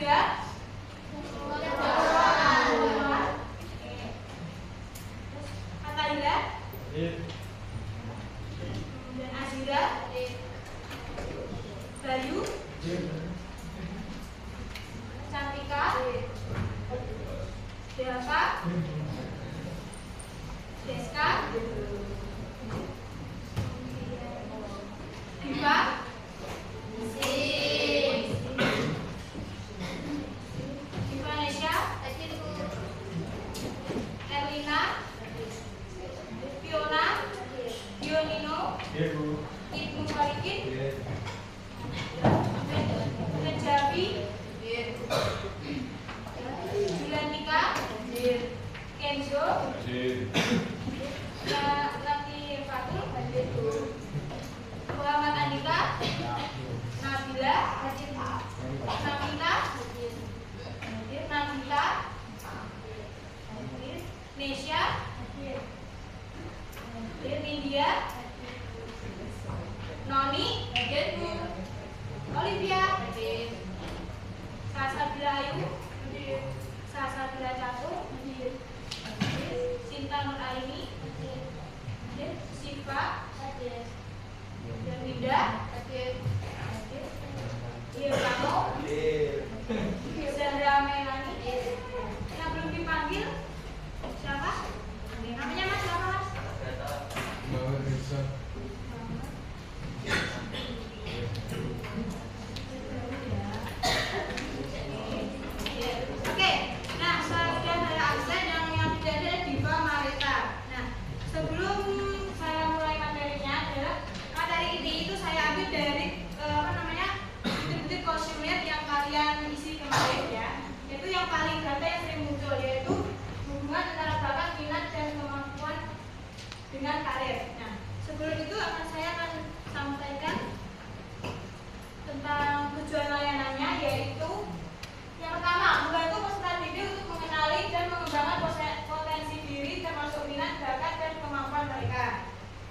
Nabila. Ataila. Dan Azira. Bayu. Cantika. Delva. Deska. Diva. Indonesia. Erlina. Fiona. Dionino. Ibnu Khalikin. Najabi. Julanika. Kenzo. Laki Fatul. Muhammad Andika. Nabila. Nabila. Nabila. Nesya. India. Noni. Olivia. Sasabila Ayu. Sasabila Catur. Sinta Nur Aini. Siva. Linda. Kamu. Sandra Melani. Yang belum dipanggil siapa? Namanya Mas siapa Mas? Oke, nah selanjutnya saya absen yang tidak ada Diva Marita. Nah, sebelum saya mulai materinya adalah materi ini itu saya ambil dari butir-butir kuesioner yang kalian isi kemarin ya. Itu yang paling data yang sering muncul yaitu hubungan antara bakat, minat dan kemampuan dengan karir. Nah, sebelum itu saya akan sampaikan tentang tujuan layanannya, yaitu yang pertama, membantu peserta didik untuk mengenali dan mengembangkan potensi diri termasuk minat, bakat, dan kemampuan mereka.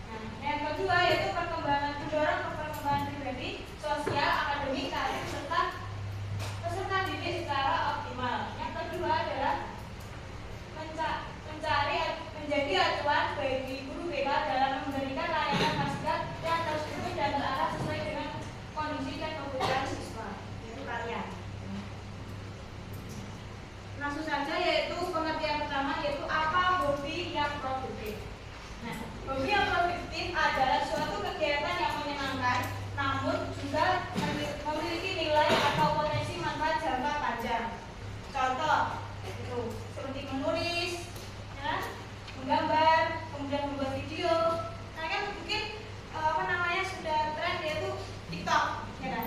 Nah, yang kedua yaitu mendorong perkembangan pribadi, sosial, akademik, karir, serta peserta didik secara optimal. Yang kedua adalah menjadi acuan bagi guru BK dalam memberikan layanan masyarakat yang terstruktur dan terarah sesuai dengan kondisi dan kebutuhan siswa, yaitu kalian. Langsung saja, yaitu pengertian pertama yaitu apa hobi yang produktif. Nah, hobi yang produktif adalah suatu kegiatan yang menyenangkan namun juga memiliki nilai atau potensi manfaat jangka panjang. Contoh itu seperti menulis, ya, menggambar, kemudian membuat video. Nah kan mungkin sudah tren yaitu TikTok, ya kan?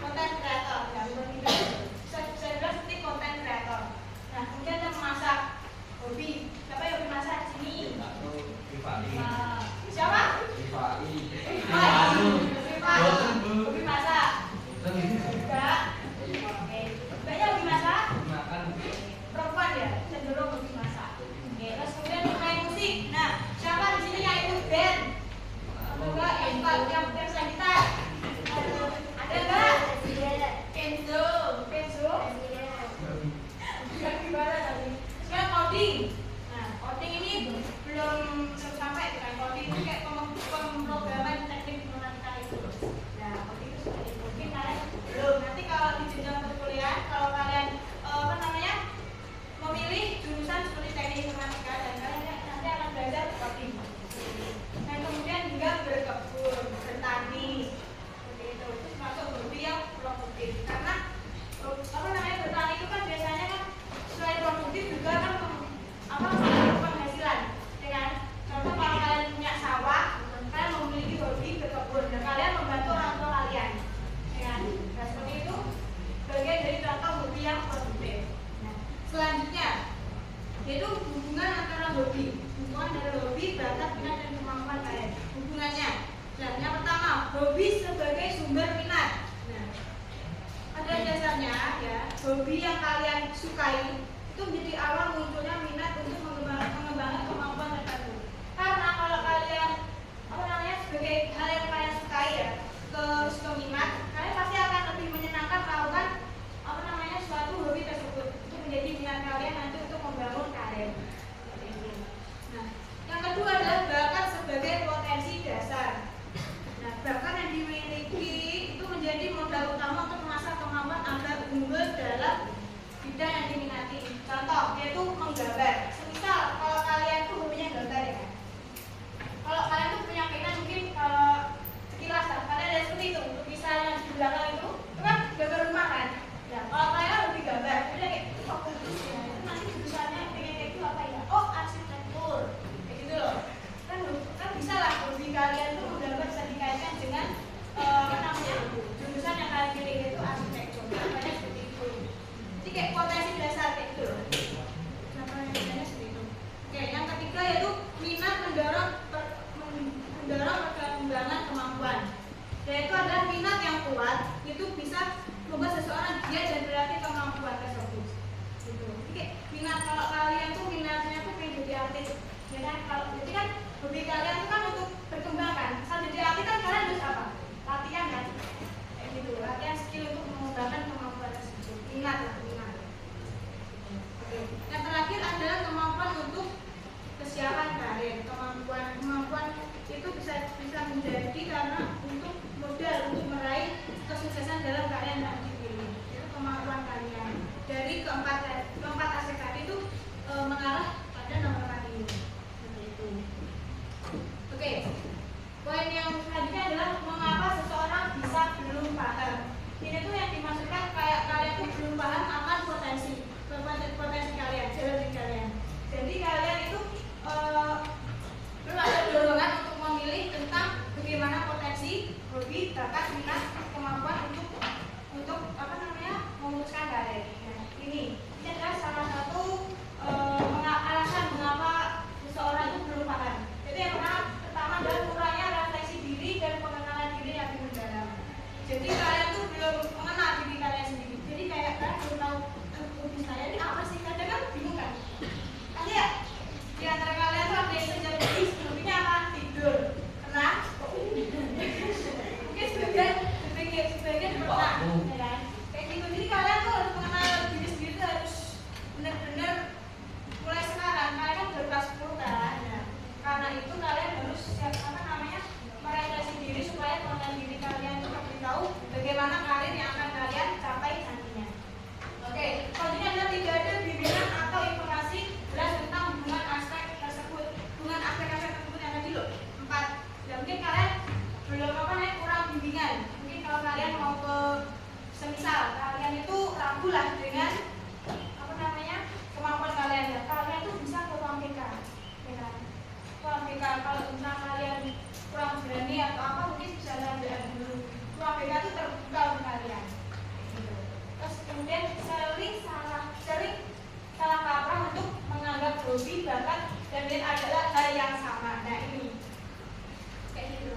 Konten kreator, ya, membuat video. Saya bilang seperti konten kreator. Nah kemudian ada memasak, hobi. Siapa yang hobi masak di sini? Siapa? Hobi masak. Enggak. Oke. Banyak hobi masak? Perempuan ya, cenderung hobi masak. Oke, terus kemudian main musik. Nah, siapa di sini yang ikut band? Enggak, yang bisa gitar? Ada enggak? Kenzo. Gimana tadi? Sekarang coding. Nah, coding ini belum sampai dengan coding itu kayak pemrograman teknik informatika itu. Nah, coding itu sudah mungkin kalian belum. Nanti kalau di jenjang perkuliahan, kalau kalian memilih jurusan seperti teknik informatika dan kalian nanti akan belajar coding. Dan kemudian juga berkebun, bertani, seperti itu. Itu masuk hobi yang produktif. Karena bertani itu kan biasanya kan selain produktif juga kan penghasilan, ya kan? Contoh kalau kalian punya sawah, kalian memiliki hobi berkebun dan kalian membantu orang tua kalian, ya kan? Nah seperti itu bagian dari contoh hobi yang produktif. Nah, selanjutnya yaitu hubungan antara hobi, bakat, minat dan kemampuan kalian. Hubungannya, nah yang pertama hobi sebagai sumber minat. Nah, pada dasarnya ya hobi yang kalian sukai itu menjadi awal munculnya minat untuk mengembangkan kemampuan tertentu. Karena kalau kalian sebagai hal yang kalian sukai ya, ke minat, kalian pasti akan lebih menyenangkan melakukan suatu memutuskan karir. Nah, ini adalah salah satu alasan mengapa seseorang itu belum paham. Jadi yang pertama adalah kurangnya refleksi diri dan pengenalan diri yang lebih mendalam. Jadi kalian tuh belum mengenal diri kalian sendiri. Jadi kayak kalian belum tahu hobi saya ini apa sih, kadang kan bingung kan? Kan ya di antara kalian tuh ada yang sejati sebelumnya apa? Tidur. Pernah? Mungkin sebagian pernah, ya kan? Kayak gitu. Jadi kalian tuh harus mengenal diri sendiri tuh harus benar-benar mulai sekarang. Kalian kan baru kelas 10 kan? Ya. Karena itu kalian harus merefleksi diri supaya mengenal diri kalian itu lebih tahu bagaimana karir yang akan kalian capai nantinya. Oke, selanjutnya adalah tidak ada bimbingan atau informasi jelas tentang hubungan aspek tersebut, hubungan aspek-aspek tersebut yang tadi loh 4. Ya mungkin kalian belum kurang bimbingan. Mungkin kalau kalian mau ke semisal kalian itu ragu lah dengan kemampuan kalian ya. Kalian tuh bisa ke ruang BK, ya kan? Ruang BK kalau misalnya kalian kurang berani atau apa mungkin bisa belajar dulu. Ruang BK itu terbuka untuk kalian. Gitu. Terus kemudian sering salah kaprah untuk menganggap hobi, bakat dan minat adalah hal yang sama. Nah ini kayak gitu.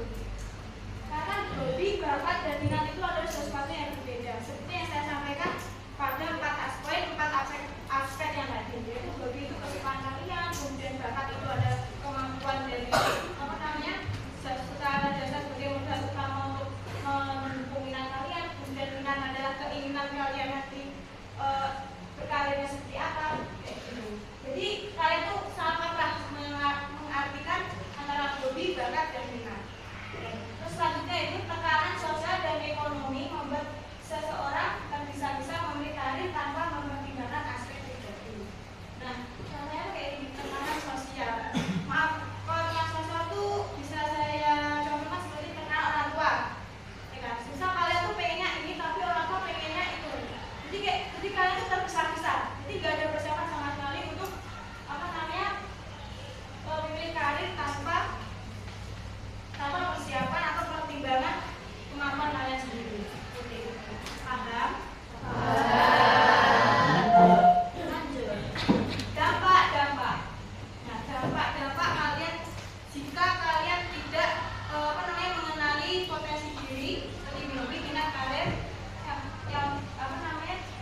Karena hobi, bakat dan minat itu adalah sesuatu yang berbeda. Seperti yang saya sampaikan pada 4 aspek yang tadi, yaitu hobi itu kesukaan kalian, kemudian bakat itu ada kemampuan dari secara dasar sebagai modal utama untuk mendukung minat kalian, kemudian minat adalah keinginan kalian nanti berkarirnya seperti apa, kayak gitu. Jadi kalian tuh salah kaprah mengartikan antara hobi, bakat dan minat. Terus selanjutnya itu tekanan sosial dan ekonomi membuat seseorang tergesa-gesa memilih karir tanpa mempertimbangkan aspek pribadi. Nah, contohnya kayak ini, tekanan sosial. Maaf, kalau tekanan sosial tuh bisa saya contohkan seperti tekanan orang tua. Ya kan? Misal kalian tuh pengennya ini tapi orang tua pengennya itu. Jadi kalian tuh tergesa-gesa. Jadi gak ada persiapan sama sekali untuk memilih karir tanpa persiapan atau pertimbangan kemampuan kalian sendiri. Oke. Paham? Lanjut. Dampak. Nah, dampak kalian jika kalian tidak mengenali potensi diri, seperti hobi, minat, karir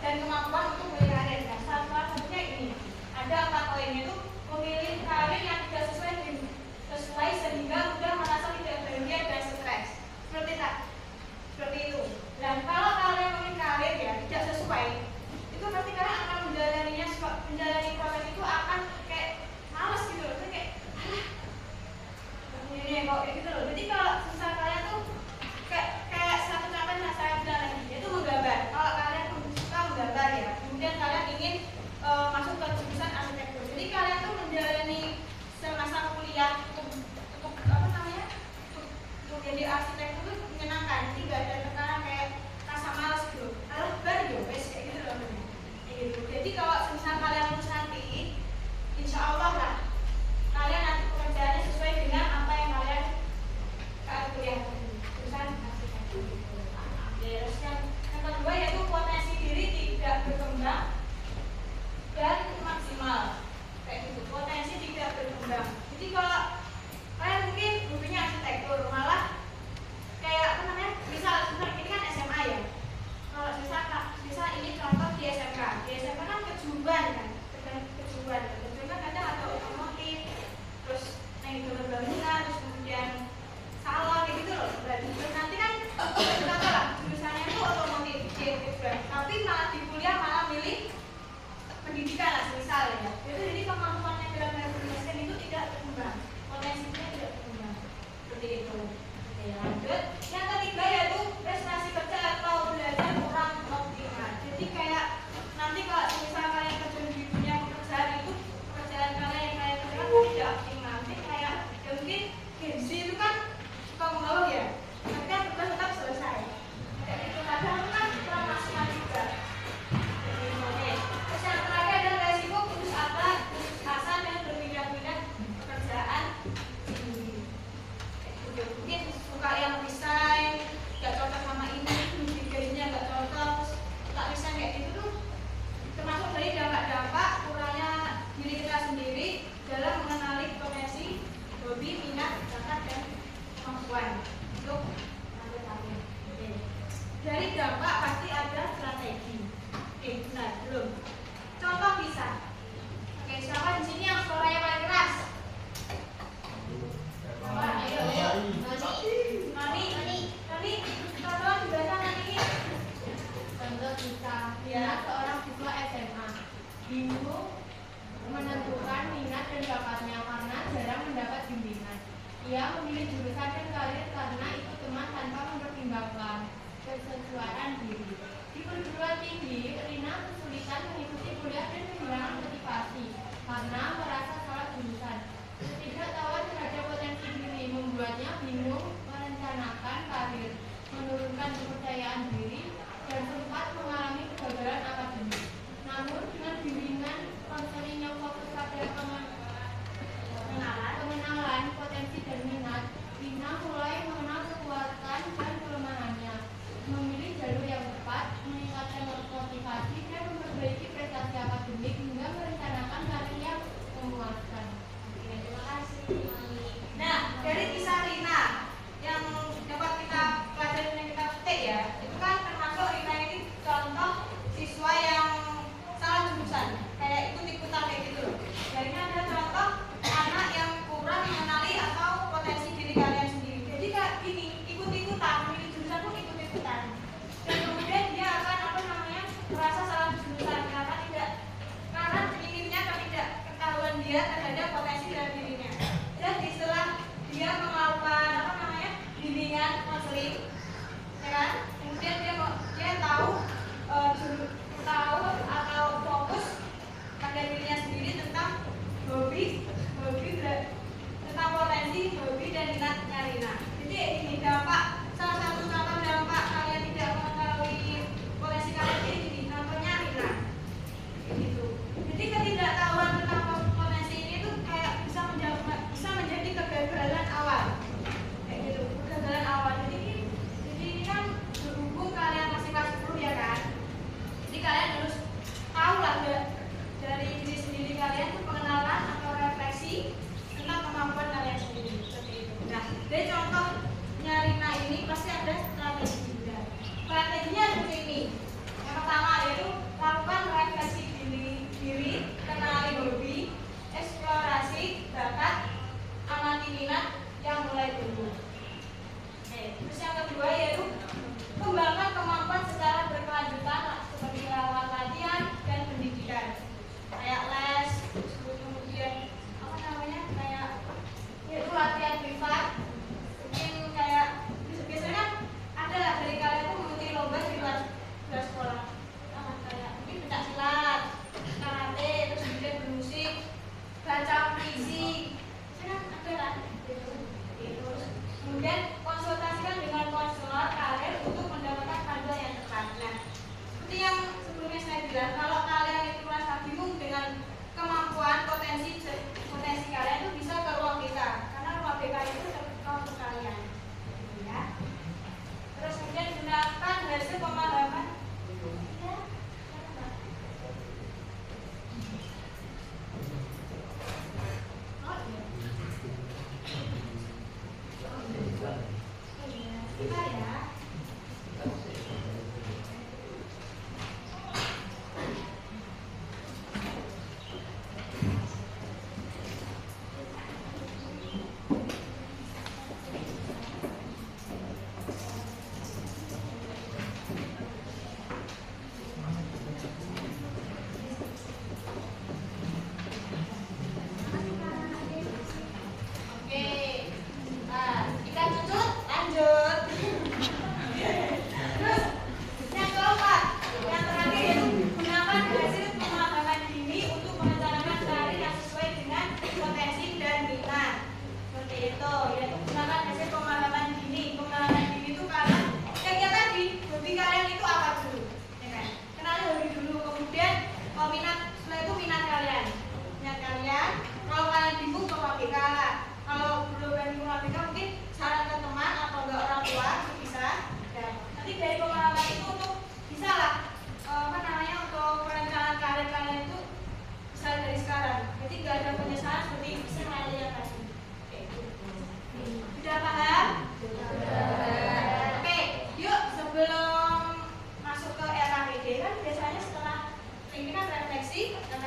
dan kemampuan untuk memilih karir. Nah, salah satunya ini. Ada 4 poin, yaitu memilih karir yang tidak sesuai sehingga mudah merasa tidak bahagia dan stres. Seperti itu. Dan kalau kalian memilih karir ya tidak sesuai, itu pasti kalian akan menjalani proses itu akan kayak males gitu loh, kayak ini kok kayak gitu loh. Jadi kalau susah kalian tuh kayak satu contoh yang saya bilang lagi, yaitu menggambar. Kalau kalian suka menggambar ya, kemudian kalian ingin masuk ke jurusan arsitektur. Jadi kalian tuh menjalani semasa kuliah untuk jadi arsitektur itu menyenangkan. Jadi gak ada tekanan kayak rasa malas gitu. Kalau bar yo wes kayak gitu loh. Gitu. Jadi kalau misalnya kalian lulus nanti, insya Allah lah kalian nanti pekerjaannya sesuai dengan apa yang kalian kuliah jurusan arsitektur. Terus yang kedua yaitu potensi diri tidak berkembang dan maksimal. Kayak gitu. Potensi tidak berkembang. Jadi kalau kalian mungkin hobinya arsitektur, malah kayak misal jurusan? Belum. Contoh bisa. Oke, siapa di sini yang suaranya paling keras? Siapa? Ayo. Noni. Contoh di bahasa nanti. Contoh bisa. Ya. Seorang siswa SMA bingung menentukan minat dan bakatnya karena jarang mendapat bimbingan. Ia memilih jurusan dan karir karena ikut teman tanpa mempertimbangkan kesesuaian diri. Di perguruan tinggi, Rina kesulitan mengikuti kuliah dan kehilangan motivasi karena merasa salah jurusan. Ketidaktahuan terhadap potensi diri membuatnya bingung merencanakan karir, menurunkan kepercayaan diri, dan sempat mengalami kegagalan akademik. Namun dengan bimbingan konseling yang fokus pada pengenalan potensi dan minat, Rina mulai mengenal kekuatan dan kelemahannya, memilih jalur yang tepat, meningkatkan motivasi, dan memperbaiki prestasi akademik hingga merencanakan karir yang memuaskan. Terima kasih. Nah, dari kisah Rina yang dapat kita pelajari yang kita petik ya, itu kan termasuk Rina ini contoh siswa yang salah jurusan, kayak ikut-ikutan kayak gitu. Dan ini ada contoh anak yang kurang mengenali atau potensi diri kalian sendiri. Jadi kayak gini, ikut-ikutan, memilih jurusan pun ikut-ikutan. Dan kemudian dia akan merasa salah jurusan karena minimnya ketahuan dia terhadap potensi dari dirinya. Jadi setelah dia melakukan bimbingan konseling, ya kan? Kemudian dia tahu atau fokus pada dirinya sendiri tentang hobi tentang potensi hobi dan minatnya Rina. Jadi ini salah satu contoh dampak kalian tidak mengetahui potensi kalian ini contohnya Rina. Gitu. Jadi ketidaktahuan tentang potensi ini tuh kayak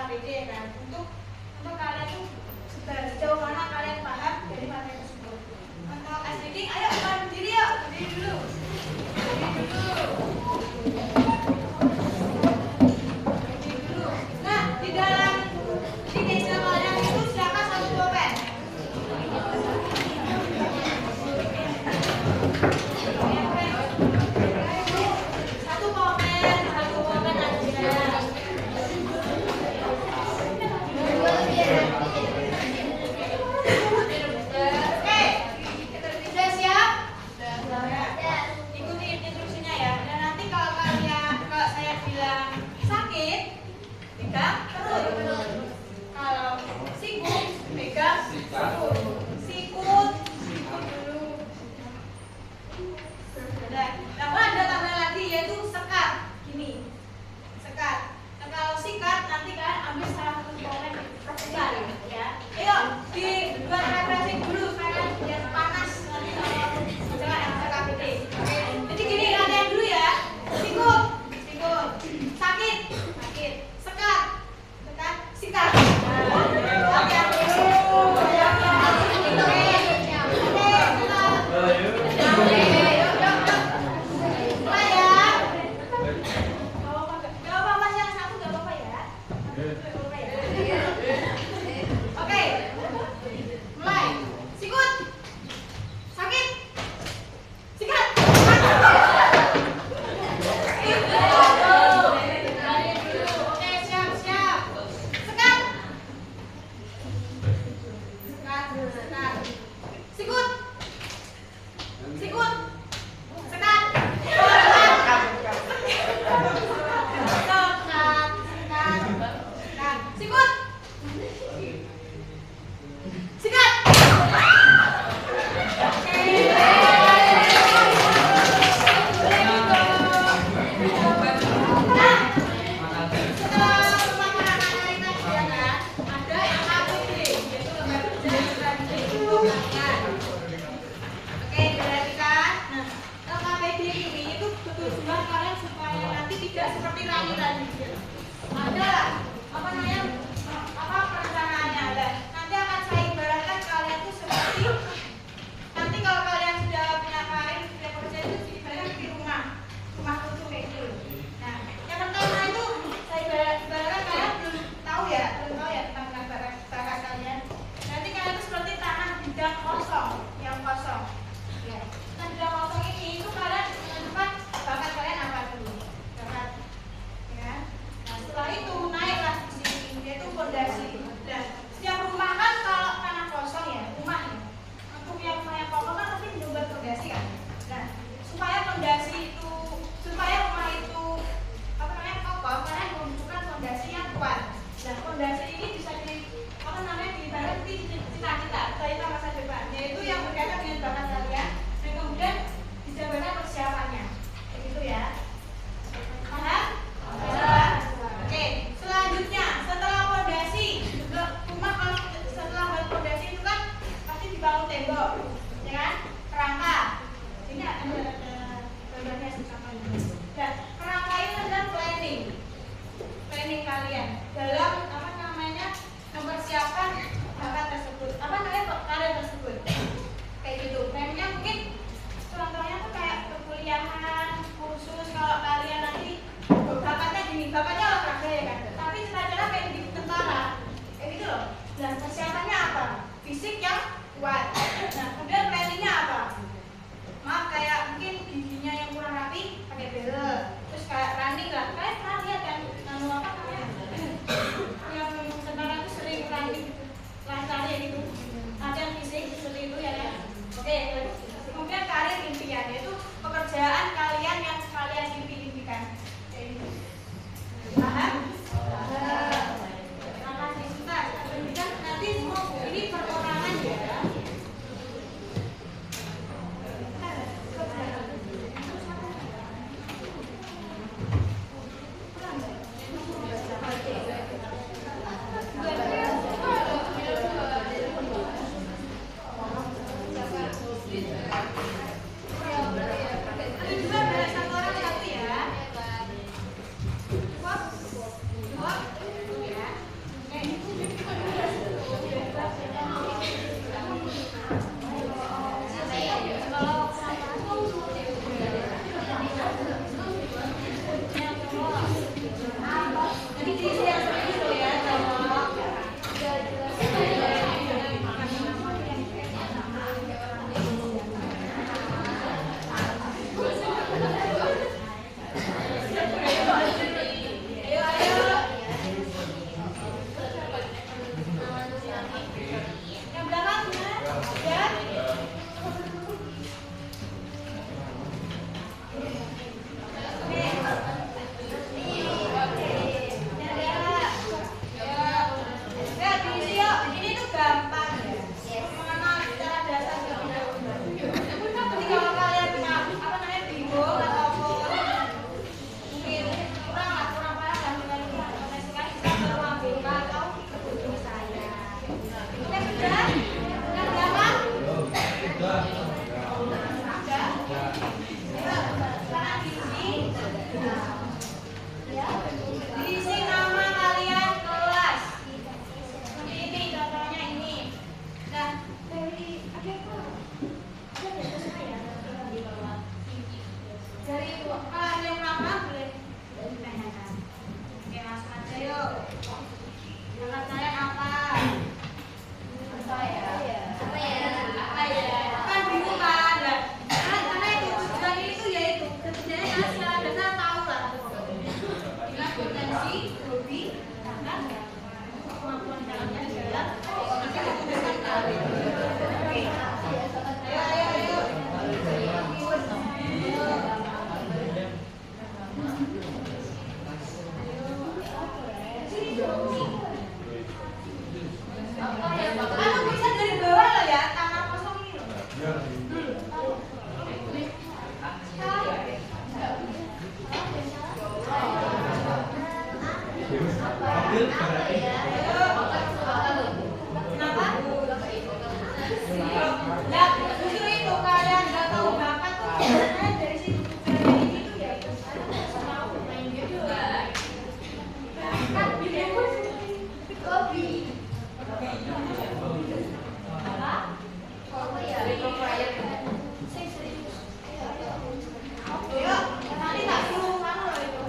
KBD ya kan, untuk kalian tuh sejauh mana kalian paham dari materi tersebut. Untuk SDD, ayo berdiri yuk, berdiri dulu. Nah, di dalam di meja kalian itu silakan satu pulpen. Satu pulpen aja. Oke, sudah siap? hobi karena kemampuan dalamnya adalah menggunakan tali. Oke. Ayo. Kamu bisa dari bawah loh ya, tangan kosong ini loh. Kenapa? Lah, justru itu kalian nggak tahu bakat tuh sebenarnya dari situ dari itu ya. Mau main gitu. Kan hobi. Ayo, nanti tak suruh kamu loh itu.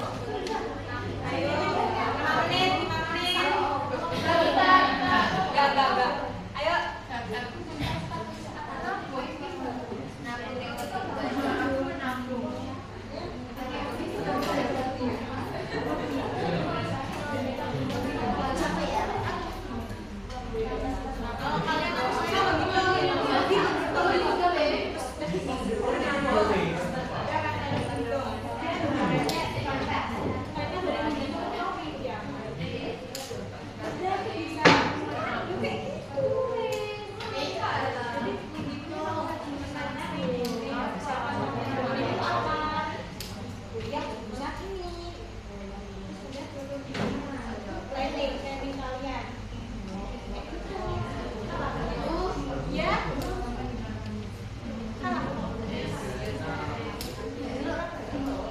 Ayo, 5 menit. Enggak. Ayo. Kalau kalian susah planning kalian. Ya.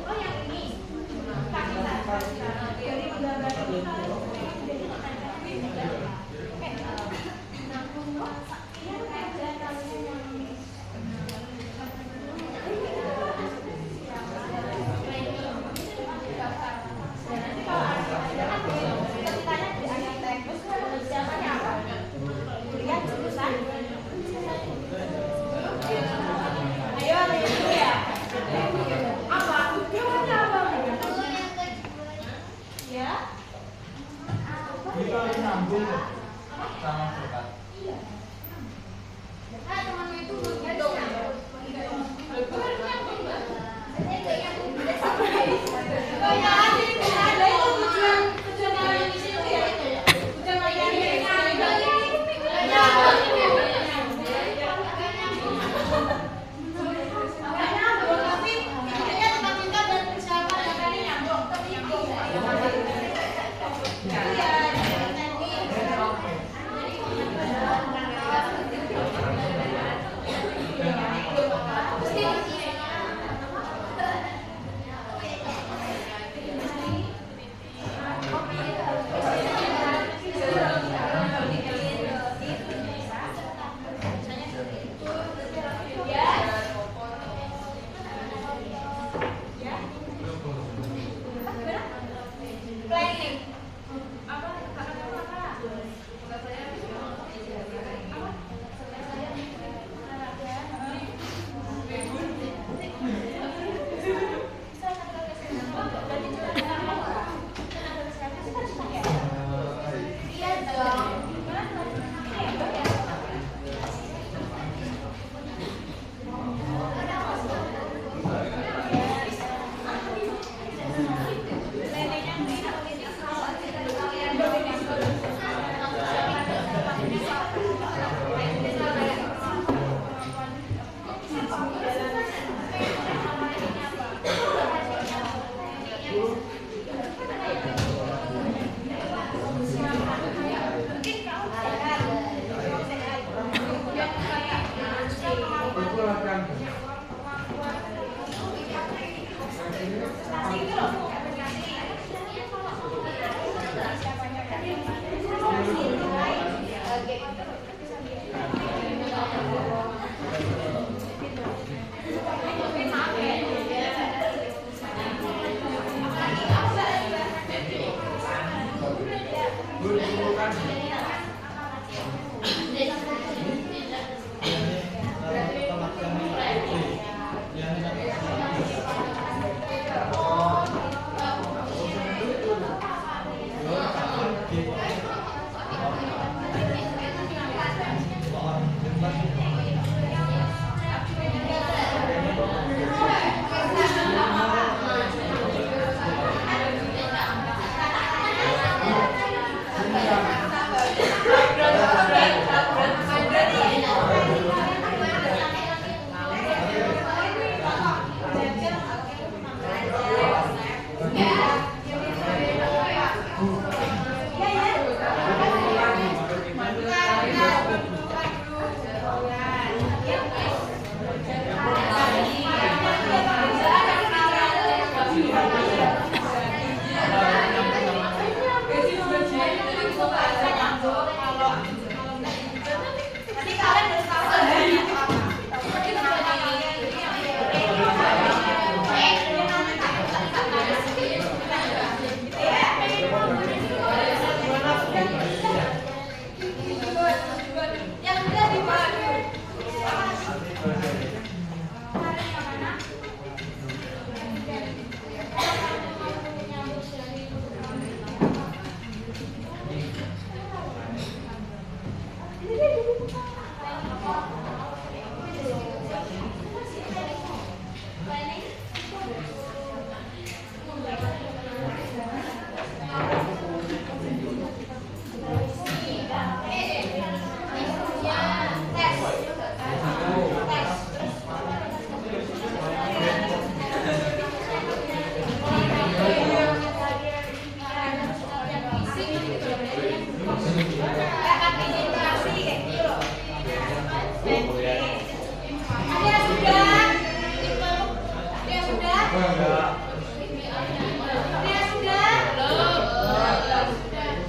Oh yang ini. Dari menggambar ini Ya administrasi kayak gitu loh. Ada yang sudah? Ada yang sudah? Ada yang sudah?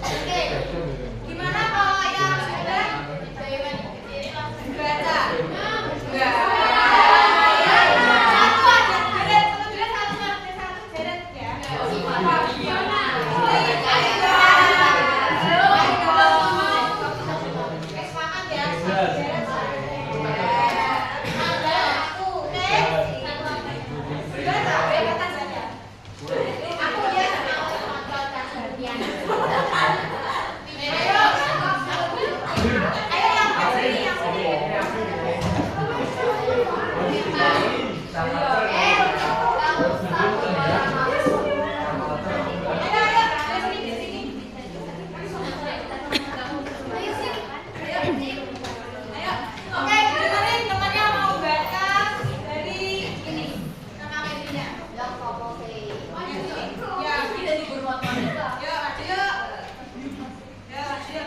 Oke. Gimana kalau yang sudah? Baca. Enggak. Satu aja jeret, kalau jeret satu jeret ya. Semangat ya. Jeret satu. Ada aku, oke? Baca, kata saja. Aku dia Ayo yang sini, yang sini. Oke, dengerin temannya mau baca dari ini. Nama medianya. Ya, yuk,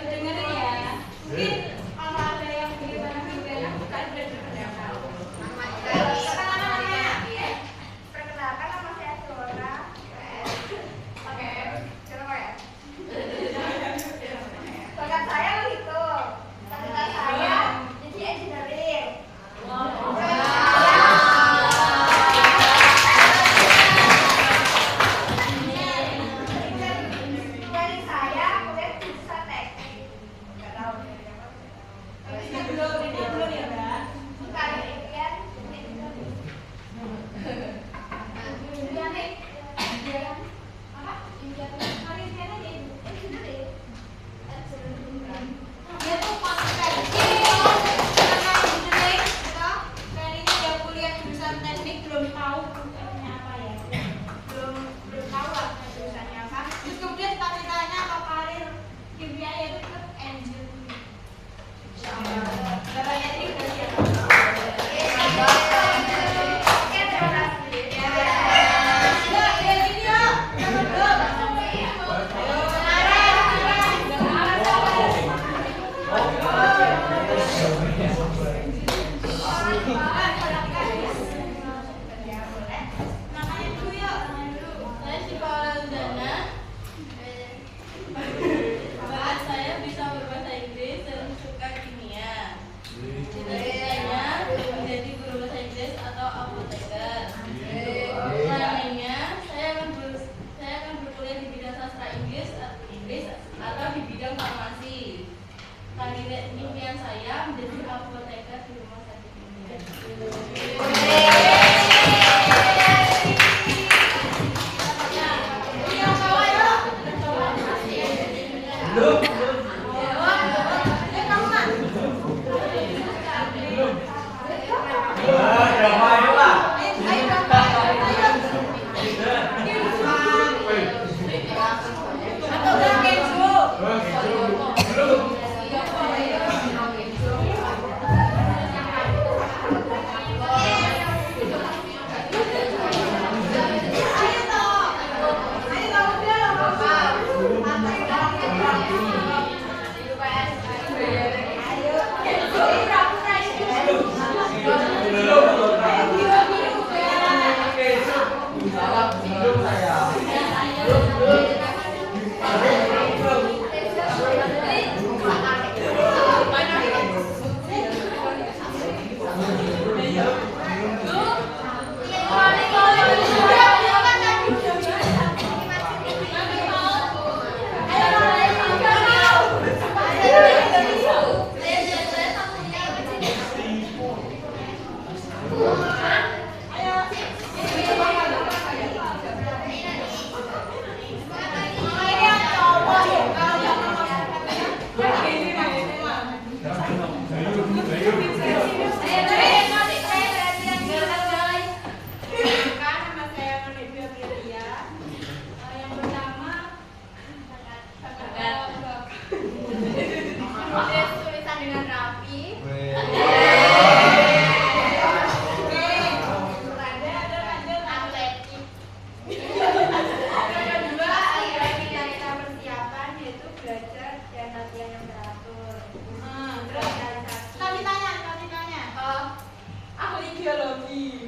dengerin ya. Mungkin kalau ada yang gimana gimana bukan perkenalan namanya. Perkenalkan nama saya Dora. Oke, siapa ya? Bakat saya begitu. Bakat saya jadi engineering. Dari saya kuliah jurusan teknik. Nggak tahu dari apa. Ini belum ya, Mbak. Bukan impian. Impian nih. Apa? Impian. Hari impian aja. Engineering. Dia tuh pas kayak gini loh. Karena engineering, gitu. Kayaknya dia kuliah jurusan teknik belum tahu jurusannya apa ya. Belum tahu lah jurusannya apa. Terus kemudian cita-citanya atau karir impiannya itu tetap engineering. Katanya ini udah siap. Oke, terima kasih. Yuk, dari sini yuk. Jangan belum. Namanya dulu yuk, namanya dulu. Saya Syifa Aulandana. Bakat saya bisa berbahasa Inggris dan suka kimia. Cita-citanya menjadi guru bahasa Inggris atau apoteker. Planning-nya saya akan berkuliah di bidang sastra Inggris atau di bidang farmasi. Kandidat impian saya menjadi apoteker di rumah sakit ini. Yang bawah yuk. Kamu kan? Atau udah keju? Ayo toh udah loh, Bapak. belajar dan latihan yang teratur. Terus kami tanya. Ahli geologi.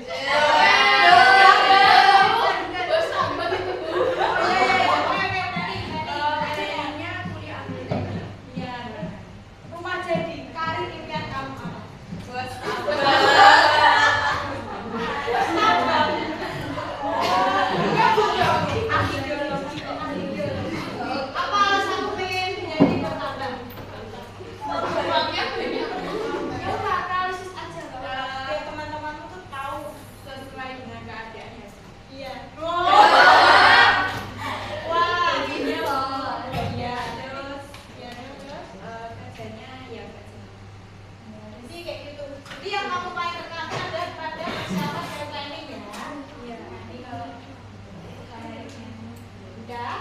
Rumah jadi karir impian kamu apa? Apa alasanmu pengen menjadi bertambah? Ya udah realistis aja biar teman-temanmu tuh tahu sesuai dengan keadaannya. Iya. Wah, gini loh. Iya, terus Kerjanya ya kerja. jadi kayak gitu. Jadi yang kamu paling tekankan adalah pada persiapan dan planning ya. Iya. Nanti kalau udah.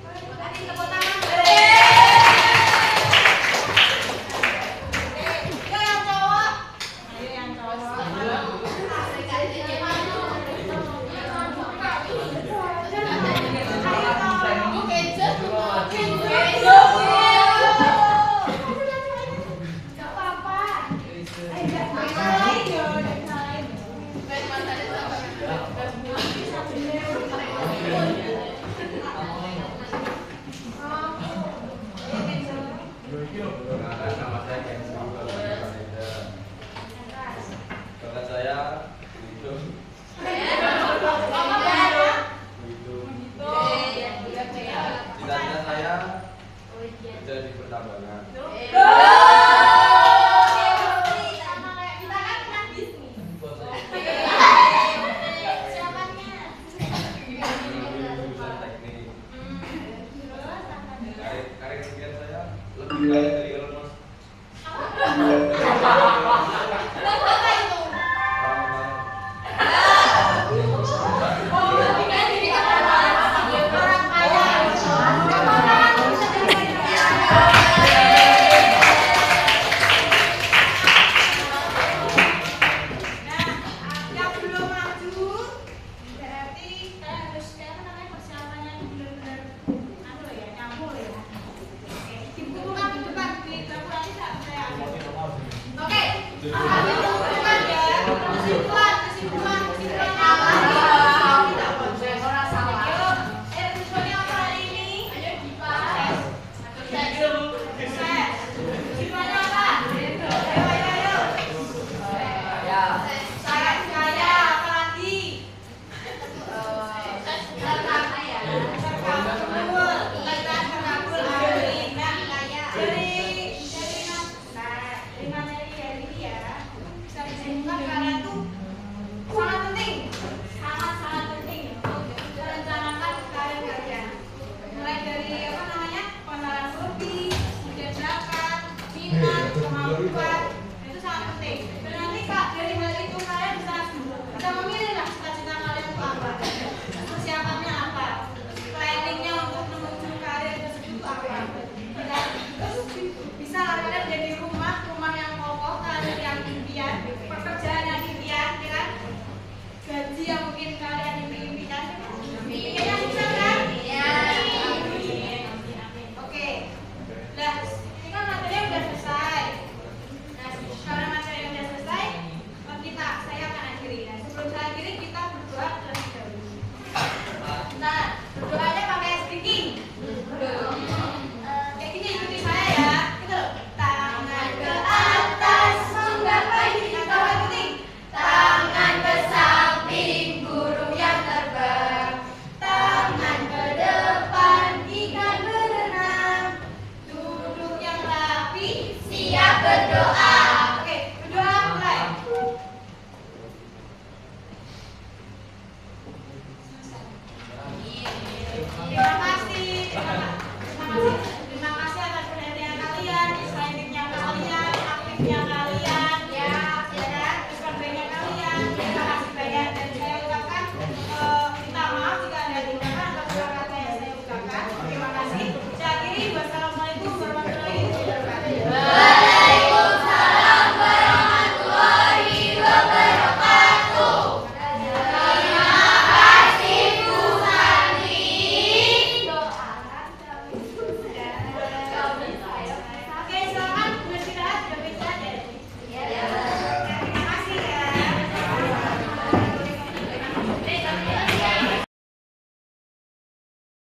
Makasih tepuk tangan. Yang cowok. Ayo yang cowok. Gak apa-apa. Nama saya Kenzo, bakat saya itu. Cita-cita saya kerja di pertambangan. Sama kayak kita kan pernah bisnis. Siapanya? Jurusan teknik. Terus apa nih? Karir impian saya lebih kaya dari